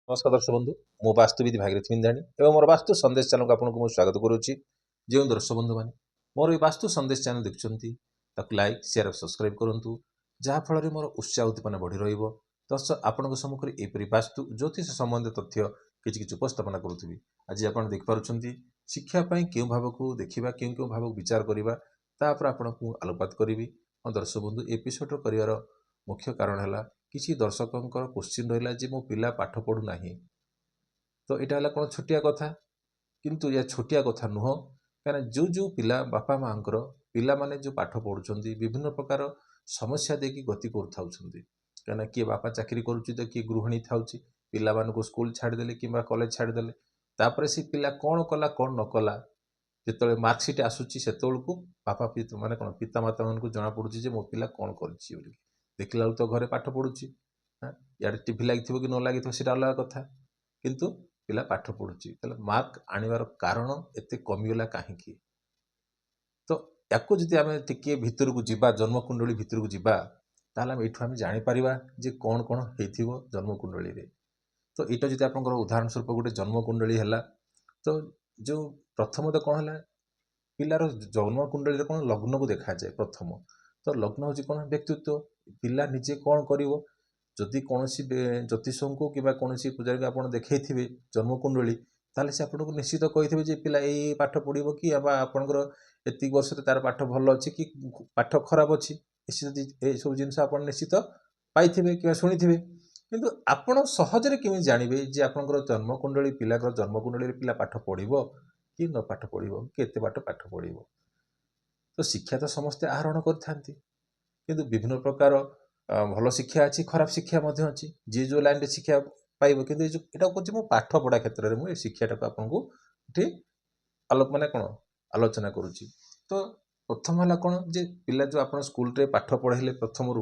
नमस्कार दर्शक बंधु मो वास्तुविद भागीरथी मिंधाणी एवं मोर वास्तु संदेश चैनल को आपको स्वागत करुच्ची। जो दर्शक बंधु मैंने मोर वास्तु संदेश चैनल देखुं लाइक शेयर और सब्सक्राइब करूँ जहाँफल मोर उत्साह उद्दीपना बढ़ी रर्शक आपण सम्मुखें यहपरी वास्तु ज्योतिष संबंधी तथ्य किसी उपस्थापना करुँगी। आज आप देखिपुं शिक्षापी क्यों भाव को देखा क्यों क्यों भाव विचार करवा आपन को आलोकपात करी। दर्शक बंधु एपिसोड कर मुख्य कारण है किसी दर्शकों क्वेश्चन रहा मो पिला पाठ पढ़ुना तो यहाँ कौन छोटिया कथा किंतु यह छोटिया कथा नुह कहीं जो जो पिला बापा माँ पिला माने जो पाठ पढ़ुं विभिन्न प्रकार समस्या देखिए गति करें किए बापा चाकरी करुच्ची तो किए गृहिणी था पिला को स्कूल छाड़देले कि कॉलेज छाड़देले तापर से पिला कौन कला कौन न कला जो मार्कसीट आसूची से बापा माने कौन पिता माता मान को जना पड़ुची मो पिला कौन कर देखला तो घरे पाठ पढ़ुची या टीवी लगी कि न लगी अलग कथा किंतु पिला पाठ पढ़ुची मार्क आणवार कारण एत कमिगला कहीं तो या आम टे भितर को जीवा जन्मकुंडली भितर को जीवा ताल ये जापर जे कौन कौन हो जन्मकुंडली तो यहाँ जी आप उदाहरण स्वरूप गोटे जन्मकुंडली है तो जो प्रथम तो कौन है पिलार जन्मकुंडली कौन लग्न को देखा जाए प्रथम तो लग्न हूँ कौन व्यक्तित्व पिला निजे कौन कर जदि कौन ज्योतिष को कि कौन पूजा को आप देखते जन्मकुंडली ताले से आपको निश्चित कही पिला ये पाठ पढ़ो कि आपंकर एति वर्ष तार पाठ भल अच्छी कि पाठ खराब अच्छी सब जिन आप निश्चित पाई कि शुणी किंतु आपड़ सहजरे केमी जानवे जे आपंकर जन्मकुंडली पिला जन्मकुंडली पिला पाठ पढ़ो कि न पाठ पढ़ो कि एत बाट पाठ पढ़ो तो शिक्षा तो समस्ते आहरण करते किंतु विभिन्न प्रकार भल शिक्षा अच्छी खराब शिक्षा अच्छी जी जो लाइन शिक्षा पाइब कि यहाँ कह मो पाठ पढ़ा क्षेत्र में मुझे शिक्षाटा को आपको ये आलोक माने कौन आलोचना करुच्ची। तो प्रथम है कौन जे पिला जो आप स्कूल पाठ पढ़ाइले प्रथम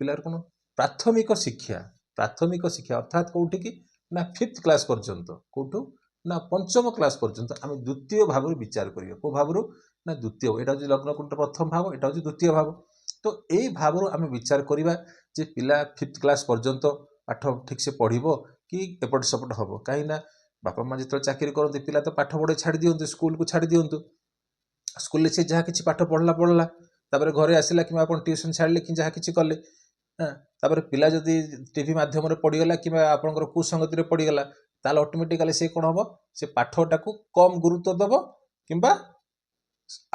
पिलार कौन प्राथमिक शिक्षा अर्थात कौटी कि ना 5th क्लास पर्यंत कौटू ना 5म क्लास पर्यंत आम द्वितीय भाव विचार करिया को भाव ना द्वितीय यहाँ हूँ लग्नकुंड प्रथम भाव यहाँ हूँ द्वितीय भाव तो यही भाव आम विचार करवा जे पिला 5th क्लास पर्यंत पाठ ठीक से पढ़ो कि एपट सेपट हम कहीं बापा माँ जो चाकरी करते पिला तो पाठ पढ़े छाड़ दिंतु स्कूल को छाड़ दिंतु स्कूल से जहाँ किसी पाठ पढ़ला तापर घरे आसला कि ट्यूशन छाड़े कि जहाँ किसी कले तापर पिला जदि टीवी माध्यम पड़गला कि आपंकर कुसंगति पड़गला ताल ऑटोमेटिकली से कौन हम से पाठटा को कम गुरुत्व दब कि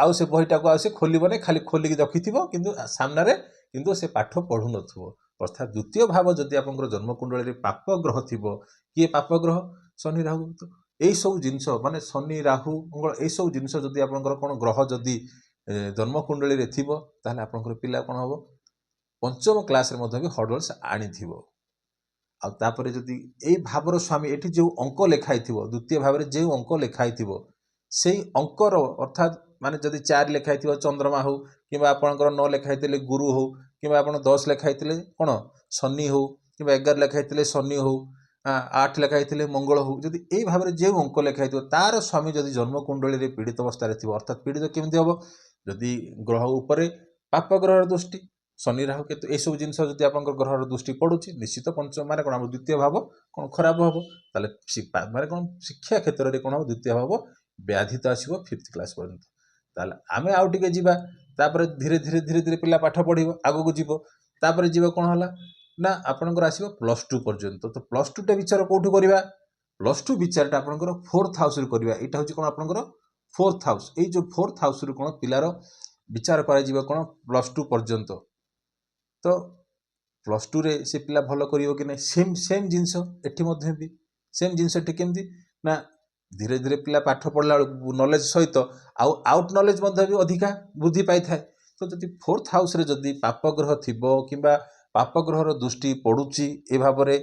आउ से बहीटा को आसे खोलने खाली खोलिक रखि किंतु सामने किंतु से पाठ पढ़ु नथुव अर्थात द्वितीय भाव जदि आप जन्मकुंडली पाप ग्रह थी किए पाप ग्रह शनि राहु तो यही सब जिनस माने शनि राहु मंगल यही सब जिनस जदि आपंकर कौन ग्रह जदि जन्मकुंडली थी ताहले आपंकर पिला कौन हम 5म क्लास भी हर्डल्स आनी आपर जदि यही भावर स्वामी ये जो अंक लिखाई द्वितीय भाव में जो अंक लिखाई से अंकर अर्थात माने जदि 4 लिखाई चंद्रमा हो कि आपंकर 9 लिखाई गुरु हो कि आप 10 लिखाई कौन शनि हो कि 11 लिखाई शनि हो 8 लिखाई मंगल हो जदि यही भाव में जो अंक लिखाई तार स्वामी जदि जन्मकुंडली पीड़ित अवस्था थी अर्थात पीड़ित केमती हम जदि ग्रह उपर पाप ग्रह दृष्टि शनि राहु केतु यह सब जिन जब आप ग्रहर दृष्टि पड़ुची निश्चित पंचम माने कौन द्वितीय भाव कौन खराब हम ताले माने कौन शिक्षा क्षेत्र में कौन हम द्वितीय भाव व्याधित आसो 5th क्लास पर्यंत आम आउ टे जीवा धीरे धीरे धीरे धीरे पिला पाठ पढ़ आग को जीव तापर जीव कौन है ना आपंकर आसो +2 पर्यंत तो +2 टा विचार कौटू करवा +2 विचारटा आपंकर 4th हाउस करवा यहाँ हूँ कौन आपंकर 4th हाउस ये जो 4th हाउस कौन पिलार विचार कर कौन +2 पर्यंत तो +2 रे से पिला भल कर सेम सेम जिनस एटी भी सेम जिनस केमती ना धीरे धीरे पिला पाठ पढ़ला नॉलेज सहित आउट नॉलेज भी अधिका वृद्धि पाई थाए तो जदि 4th हाउस रे जदि पाप ग्रह थी कि पाप ग्रहर दृष्टि पड़ुची ए भाव में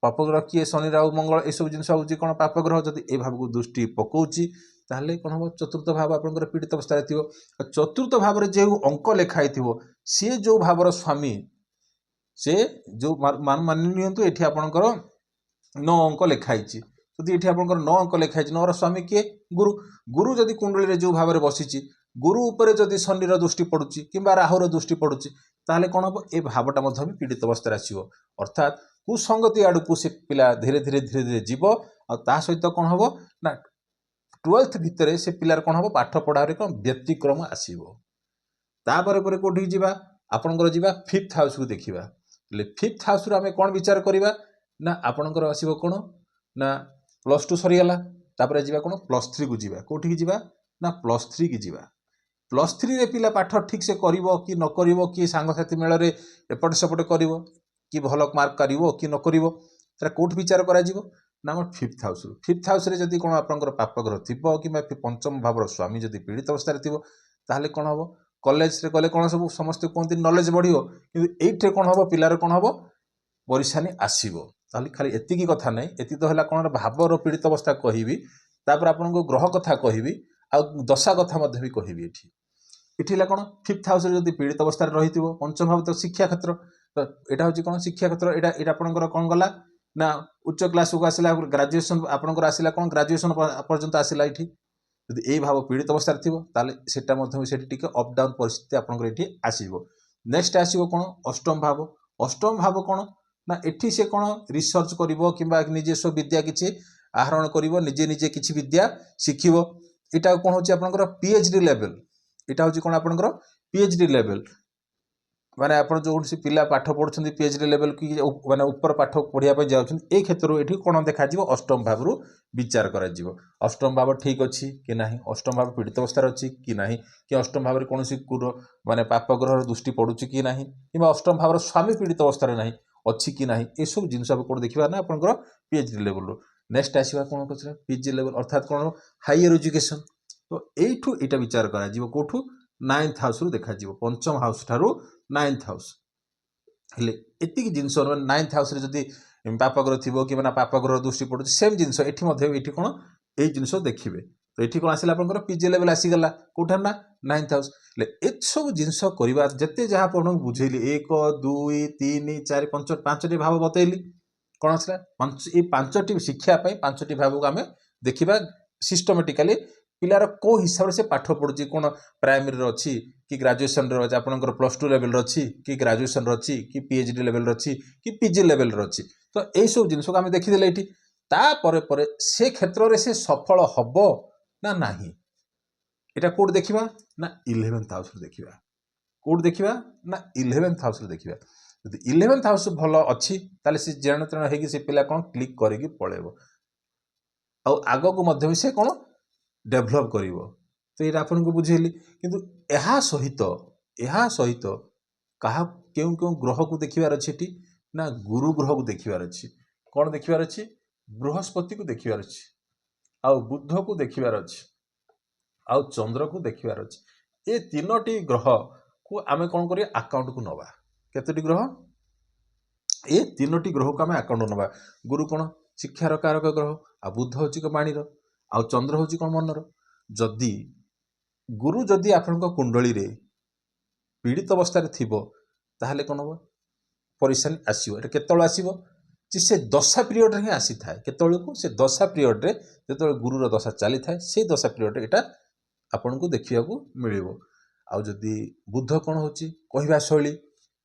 पाप ग्रह किए शनि राहु मंगल ये सब जिन हूँ कौन पाप ग्रह जदि ए भाव को दृष्टि पकाउची ताहले कौन हम 4th भाव आपंकर पीड़ित अवस्था थी 4th भाव में जो अंक लिखाई सी जो भावर स्वामी से जो मानि नियंतु एठी आपणकर 9 अंक लिखाई जदि ये आपंकर 9 अंक लिखाई 9 स्वामी किए गुरु गुरु जदि कुंडली जो भाव में बसी गुरु उपर जदि शनिर दृष्टि पड़ुची कि राहुर दृष्टि पड़ुची ताहले कौन हम ए भावटा भी पीड़ित अवस्था आसो अर्थात कुसंगति आड़कू से पिला धीरे धीरे धीरे धीरे जीव आ सहित कौन हम ना 12th भितर से पिलार कौन हम पाठ पढ़ारे कौन व्यतिक्रम आसो तापर कौटी जावा आपणकर जावा 5th हाउस को देखा 5th हाउस आम कौन विचार करवा ना आपणकर आसो कौन ना +2 सरीगला तापर जावा कौन +3 को जावा कौटी जावा ना +3 की जावा +3 रे पिला पाठ ठीक से करिवो कि न करिवो कि सांगसाथी मेल रे एपट सेपट करिवो कि भल मार्क करिवो कि न करिवो तार कोठ विचार करा जीवो ना हम 5th हाउस 5th हाउस रे जदी कोन आपनकर पापग्रह थिबो कि पंचम भावर स्वामी जदी पीड़ित अवस्था रे थिबो ताहले कोन हबो कॉलेज रे गले कोन सब समस्त कोनती नॉलेज बढ़ियो किंतु एइठे कोन हबो पिलार कोन हबो परिशानी आसीबो ताहले खाली एति की कथा नै एति तो हला कोन भावर पीड़ित अवस्था कहिबी तापर आपनको ग्रह कथा कहिबी आ दशा कथा मध्ये भी कहिबी एठी ला कोन 5th हाउस रे जदी पीड़ित अवस्था रे रहिथिबो पंचम भाव तो शिक्षा क्षेत्र तो एटा होची कोन शिक्षा क्षेत्र एटा एटा आपनकर कोन गला ना उच्च क्लास को आसिला ग्रेजुएशन आपनकर आसिला कोन ग्रेजुएशन पर्यंत आसिला एठी यदि एई भाव पीड़ित अवस्था थिबो ताले सेटा मध्ये सेठी टिके अप डाउन परिस्थिति आपनकर एठी आसीबो नेक्स्ट आसीबो कोन अष्टम भाव कोन ना एठी से कोन रिसर्च करिवो किबा निजेस्व विद्या किछि आहरण करिवो निजे निजे किछि विद्या शिखिवो एटा कोन होची आपनकर पीएचडी लेवल एटा होची कोन आपनकर पीएचडी लेवल माने आपण जो से पिला पाठ पढुछन्ती पीएचडी लेवल की माने ऊपर पाठ पढिया पे जाउछन्ती ए क्षेत्र एठी कोन देखा जीवो अष्टम भाव रु विचार करा जीवो अष्टम भाव ठीक अछि कि नाही अष्टम भाव पीड़ित अवस्था अछि कि नाही कि अष्टम भाव रे कोनोसी कुर माने पाप ग्रह रो दृष्टि पडुछि कि नाही किबा अष्टम भाव रो स्वामी पीड़ित अवस्था रे नाही अछि कि नाही ए सब जिंस अब कोन देखिबा ना आपनकर पीएचडी लेवल रो नेक्स्ट आसीबा कोन कछरा पीजी लेवल अर्थात कोन हायर एजुकेशन तो एठू एटा विचार करा जीवो कोठू 9th हाउस रु देखा जीवो पंचम हाउस थारु 9th हाउस हेले एतिक जिंस 9th हाउस रे जदी पापग्रह थिबो कि माने पापग्रह दृष्टि पडुछि सेम जिंस एठी मध्ये एठी कोन ए जिंस देखिबे तो एठी कोन आसिला आपनकर पीजी लेवल आसी गला कोठा ना 9th हाउस ले ए सब जिंस करिबा जते जहा पडन बुझेली 1 2 3 4 5 पांचटी भाव बतैली कोन आसिला पांच ए पांचटी शिक्षा पई पांचटी भाव को हमें देखिबा सिस्टमैटिकली पिलार को हिसाब से पाठ पड़ुची कौन प्राइमरी रो अच्छी कि ग्रेजुएशन रो अच्छी आपनकर +2 लेवल रो अच्छी कि ग्रेजुएशन रो अच्छी कि पीएचडी लेवल रो अच्छी कि पीजी लेवल रो अच्छी तो एई सब जिंस को हम देखिदेले एठी ता परे परे से क्षेत्र रे से सफल हबो ना नाही एटा कोड देखिबा ना 11th हाउस रे देखिबा कोड देखिबा ना 11th हाउस रे देखिबा यदि 11th हाउस भलो अच्छी ताले से जेण तेण हेगी से पिला कोन क्लिक करिकि पळेबो आ आगो को मध्य से कोन डेभलप करिवो तो ये आपन को बुझेली किंतु एहा सहित कहा केउ केउ ग्रह को देखिबार अछि ना गुरु ग्रह को देखिबार अछि कोन देखिबार अछि बृहस्पति को देखिबार अछि आ बुध को देखिबार अछि आ चंद्र को देखिबार अछि ए तीनोटी ग्रह को आमे कोन करिया अकाउंट को नबा केतोटी ग्रह ए तीनोटी ग्रह को आमे अकाउंट नबा गुरु कोन शिक्षार कारक ग्रह आ बुध होची को बाणी रो आ चंद्र होची कोन मनर जदि गुरु जदि आपनका कुंडली रे पीड़ित अवस्था रे थिबो ताहले कोन हो परिशानी आसीबो एटा केतळ आसीबो जे से दशा पीरियड रे ही आसी थाए केतळ को से दशा पीरियड रे जेतळ गुरु रो दशा चली थाए से दशा पीरियड रे एटा आपन को देखिया को मिलिबो आ जदि बुध कोन होची कहिबा शैली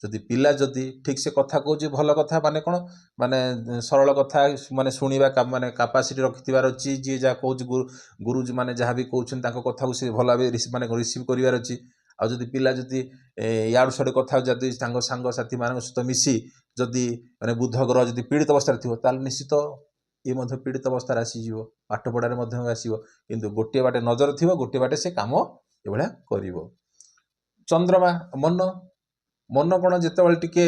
जदि पिला जदि ठीक से कथा कहूँ भल कथा माने कौन माने सरल कथा माने शुणा माने कैपेसिटी रखिथिबार अछि जे जा कहूँ गुरु माने जहाँ भी कहउछन ताको कथा को से भल भाबे माने रिसीव करिवार अछि आ जदि पिला जदि याडू साडू कथा जदि सांग साथी मान सहित मिसी जदि माने बुध ग्रह जदि पीड़ित अवस्था थिबो ताल निश्चित ये मध्य पीड़ित अवस्था आसीଯିवो पाठ पढ़ारे मध्य आसीबो किंतु गोटे बाटे नजर थिबो गोटे बाटे से काम एभळा करिवो चंद्रमा मन मन कोन जेतेबेले टिके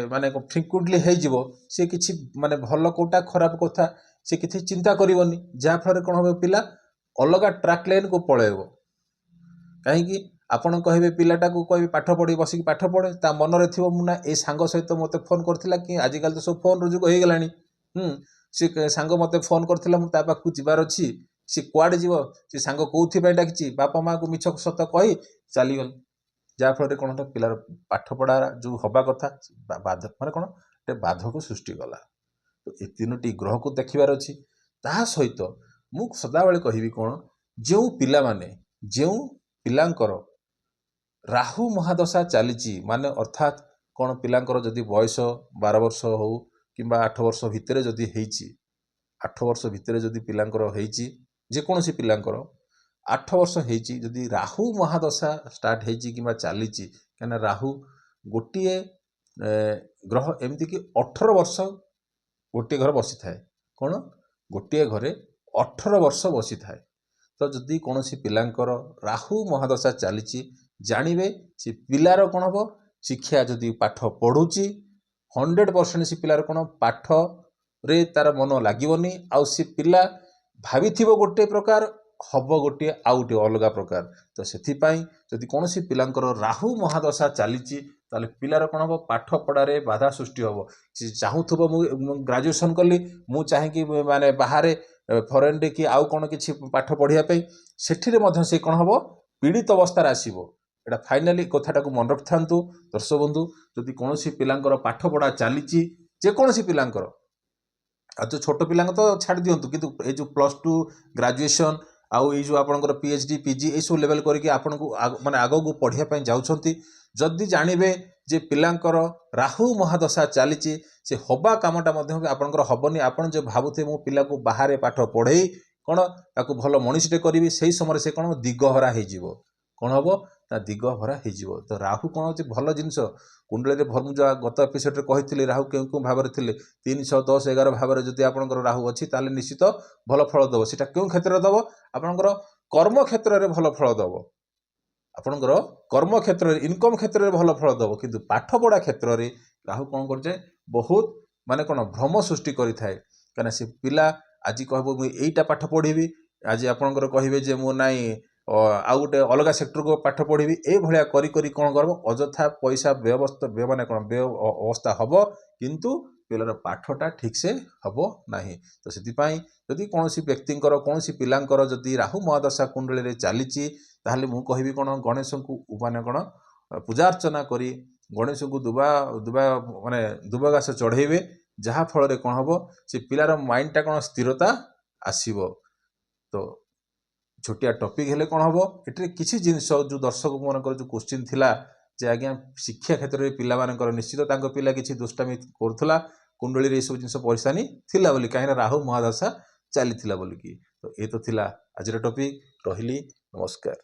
माने फ्रिक्वेंटली हेजिवो से किछि माने भल कोटा खराब कथा से किछि चिंता करिवोनी जा फल कोन होबे पिला अलगा ट्रैक लाइन को पळेबो काहे कि आपण कहबे पिलाटा को कहबे पाठ पढी बसी पाठ पढे ता मन रे थिबो मुना ए सांग सहित मते फोन करथिला कि आज काल तो सब फोन रो जुग होई गेलानी से सांग मते फोन करथिला मु ता पाखु जिबार अछि से क्वाड जीवो से सांग कोउथि पय डाकिछि बापा मां को मिछ सत कहि चली गल जा फल कौन पिलार पाठ पढ़ा जो हवा कथा बाधक माने कौन गोटे बाधक सृष्टि गला तो ये तीनोटी ग्रह को देखिबार अछि ता सहित मु सदाबेले कहबी कौन जो पिला माने जो पिलांकर राहु महादशा चलीची माने अर्थात कौन पिलांकर जदि बयस 12 वर्ष हो किंबा 8 वर्ष भितर जदि हेइची 8 वर्ष भितर जदि पिलांकर हेइची जेकोसी पिलांकर 8 वर्ष हेइची जदि राहु महादशा स्टार्ट हेइची किंबा चलीची कना राहु गोटे ग्रह एमती कि 18 वर्ष गोटे घर बसी थाए कौन गोटे घरे 18 वर्ष बसी थाए तो जदि कौन सी पिलांकर राहु महादशा चलीची जानवे से पिलार कौन हम शिक्षा जदि पाठ पढ़ुची 100% से पिलार कौन पाठ रे तार मन लगनी आउ सी पिला भावी गोटे प्रकार हम गोटे आउ गोटे अलग प्रकार तो से जदि कौन सी पिलांकर राहु महादशा चलीची ताले पिलार कौन हम पाठ पढ़ारे बाधा सृष्टि हम सी चाहूब मु ग्रेजुएशन कली मु चाहे कि माने बाहर फरेन रे कि आउ कौन किसी पाठ पढ़ाई से से कौन हम पीड़ित अवस्था आसो एटा फाइनाली कथाटा को मन रखि था दर्शक बंधु जदि कौन सी पिलांकर पाठ पढ़ा चलीची जेकोसी पिलांकर आ जो छोट पिला तो छाड़ दिंतु किंतु ये जो +2 ग्रेजुएशन आउ ये जो आपंकर PhD PG ये सब लेवल करके आपन को माने आग को पढ़ाई जाउछंती जदि जानवे जे पिलांकर राहु महादशा चलीची से हवा कामटा आपंकर हबनी आपन जो भावुथे मो पिला को बाहर पाठ पढ़े कौन ताकू भल मनीषटे करी से समय से कौन दिगहरा हो कौन हम ता दिगहरा हो तो राहु कौन हो भल जिनस कुंडली भर मुझे गत एपिसोड कही राहु क्यों क्यों भाव थे 3, 6, 10, 11 भाव जदि आपंकर राहु अच्छी ताले निश्चित भल फल दब से क्यों क्षेत्र दब आपंकर कर्म क्षेत्र में भल फल दब आपंकर कर्म क्षेत्र इनकम क्षेत्र में भल फल दब किंतु पाठ पढ़ा क्षेत्र में राहु कौन करे बहुत माने कौन भ्रम सृष्टि करें कहीं से पिला आज कह मुझा पाठ पढ़ी आज आपंकर कहे जे मो नाई आउ गोटे अलग सेक्टर को पाठ पढ़ी ये करी कौन कर अଯଥା पैसा व्यवस्था माने कौन व्यय अवस्था हम किंतु पिलार पाठटा ठीक से हम ना तो से जदि कौन व्यक्ति कौन पिलांकर जदि राहु महादशा कुंडली चलीची ताहले मु कहबी कौन गणेश को माने कौन पूजा अर्चना करी गणेश को दुबा दुबा माने दुबघास चढ़ेबे जहाँ फल कौन हम से पिलार माइंडटा कौन स्थिरता आसीबो तो छोटिया टॉपिक हेले कौन हम ये किसी जिनस जो दर्शक मानकर जो क्वेश्चन थिला जे आज्ञा शिक्षा क्षेत्र में पिला मानकर निश्चित पिला किसी दुष्टामी करुला कुंडली सब जिन परेशानी थिला बोली कहीं राहु महादशा चली बोलिकी तो ये तो थिला आज टॉपिक रही नमस्कार।